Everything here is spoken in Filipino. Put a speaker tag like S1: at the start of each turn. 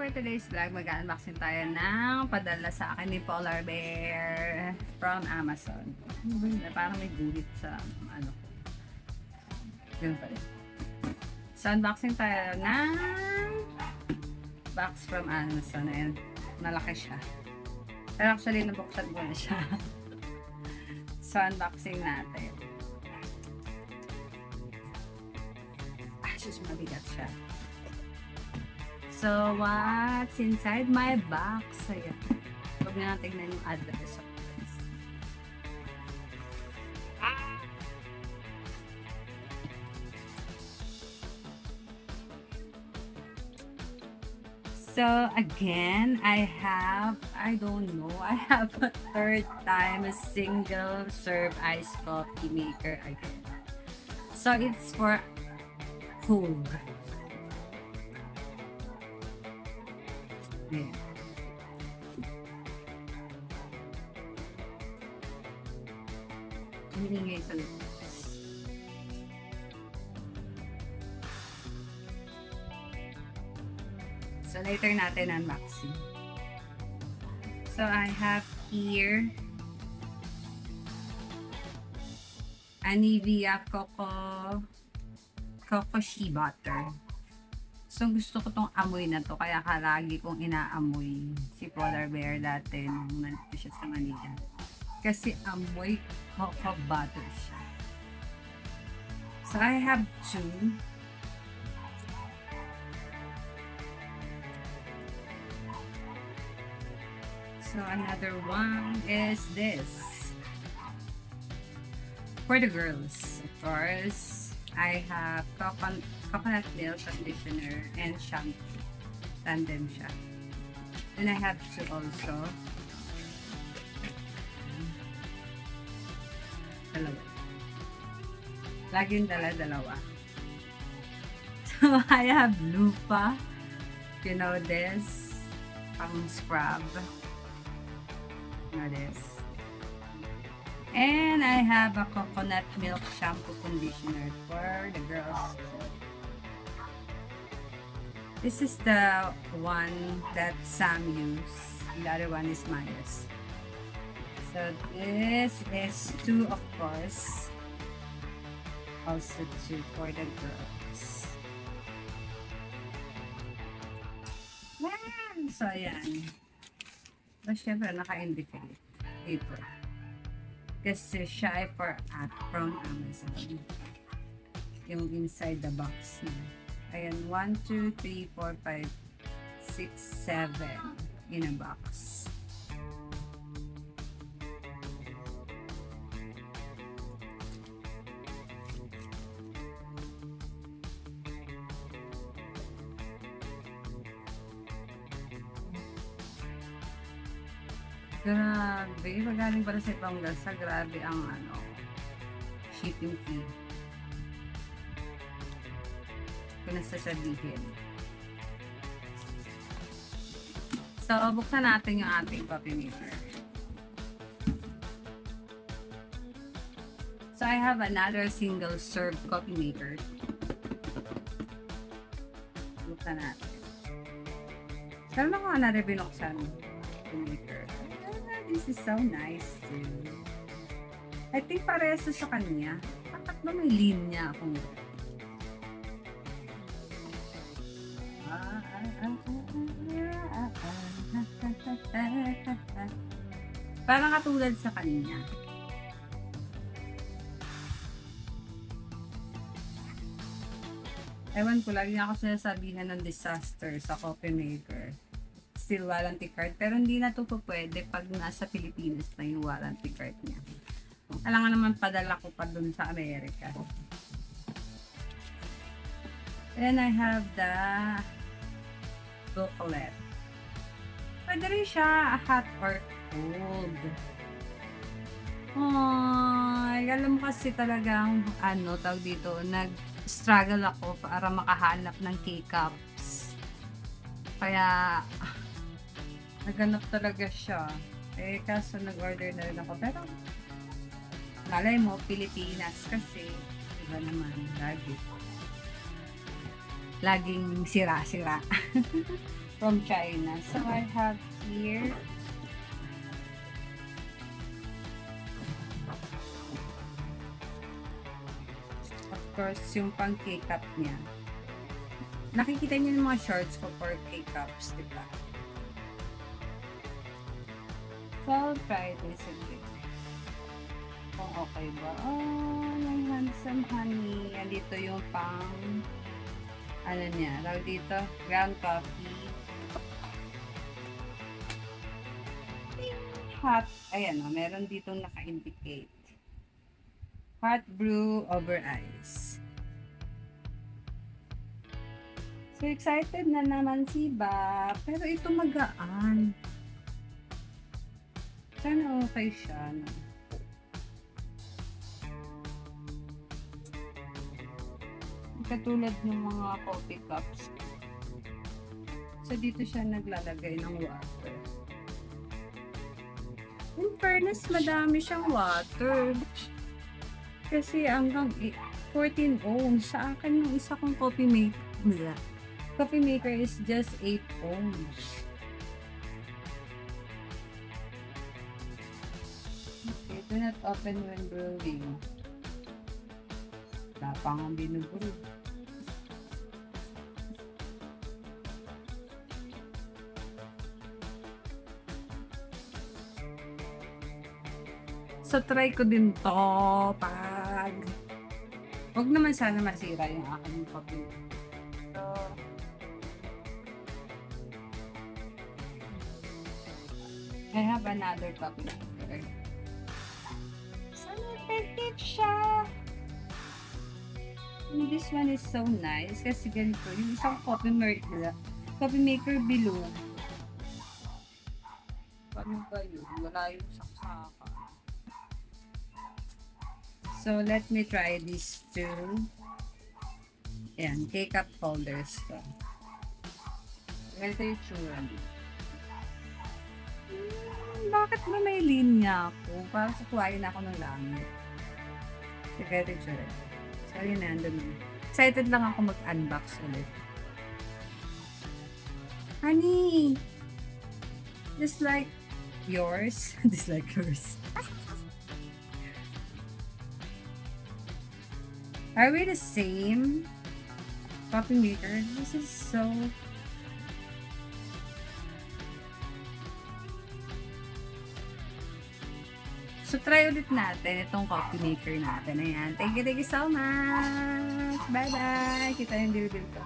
S1: for today's vlog, mag-unboxing tayo ng padala sa akin ni Polar Bear from Amazon. Parang may gulit sa ano. Yun pa rin. So, unboxing tayo ng box from Amazon. Ayan, malaki siya. Pero actually, nabuksan ko na siya. So, unboxing natin. Just mabigat siya. So, what's inside my box? Ayan. Huwag na natin tignan yung address of this. So, again, I don't know, I have a third time a single serve iced coffee maker again. So, it's for Hoog. Ayan. Hiningay sa labas. So, later natin unboxing. So, I have here a Nivea Coco Shea Butter. So, gusto ko tong amoy na to. Kaya lagi kong inaamoy si Polar Bear dati nung nandito siya sa Manila. Kasi amoy cocoa butter siya. So, I have two. So, another one is this. For the girls, of course, I have coconut milk conditioner and shampoo. Tandem siya. Then I have two also. Dalawa. Laging dala-dalawa. So, I have Lupa. You know this. Pang scrub. You know this. And I have a coconut milk shampoo conditioner for the girls. This is the one that Sam used. The other one is Maya's. So this is two, of course. Also two for the girls. So ayan. So syempre naka-indicate dito. Kasi siya ay from Amazon. Yung inside the box niya. Ayan, 1, 2, 3, 4, 5, 6, 7 in a box. Grabe, magaling para sa ibang bansa, grabe ang shipping fee. Kung nasasabihin. So, buksan natin yung ating coffee maker. So, I have another single serve coffee maker. Buksan natin. Pero ako another binuksan coffee maker. This is so nice too. I think parehas sa kanya. Bakit ba may linya akong parang katulad sa kanya. Ewan ko, lagi ako sinasabihan ng disaster sa coffee maker. Still warranty card. Pero hindi na ito po pwede pag nasa Pilipinas na yung warranty card niya. Alangan naman padala ko pa dun sa Amerika. Then I have the booklet. Pwede rin siya hot or cold. Ay, alam mo kasi talagang tawag dito, nag-struggle ako para makahanap ng K-cups. Kaya naghanap talaga siya. Eh, kaso nag-order na rin ako. Pero malay mo, Pilipinas kasi iba naman lagi. laging sira-sira. From China. So, I have here of course, yung pang K-cup niya. Nakikita niyo yung mga shorts ko for K-cups, diba? So, I'll try this again. Kung okay ba. Oh, my handsome honey. Andito yung pang ano niya, tawag dito, ground coffee. Hot, ayan o, meron ditong naka-indicate. Hot brew over ice. So, excited na naman si Ba. Pero ito magaan. Sana okay siya, no? Katulad ng mga coffee cups. So, dito siya naglalagay ng water. In fairness, madami siyang water. Kasi hanggang 14 ohms. Sa akin, yung isa kong coffee maker is just 8 ohms. Okay, do not open when brewing. Wala pa nga binubrew. So, try ko din to pag huwag naman sana masira yung aking coffee. So, I have another coffee maker. Sana effective siya. And this one is so nice kasi ganito. Yung isang coffee maker below. Paano ba yun? Wala yung saksakan. So, let me try these two. Ayan, K-cup holders to. Ganito yung tsura. Bakit ba may linya ako? Parang kukuhain ako ng langit. Ganito yung tsura. Sorry, nandun na. Excited lang ako mag-unbox ulit. Honey! Just like yours. Just like yours. Are we the same coffee maker? This is so... So, try ulit natin itong coffee maker natin. Ayan. Thank you so much. Bye-bye. Kita yung deal ko.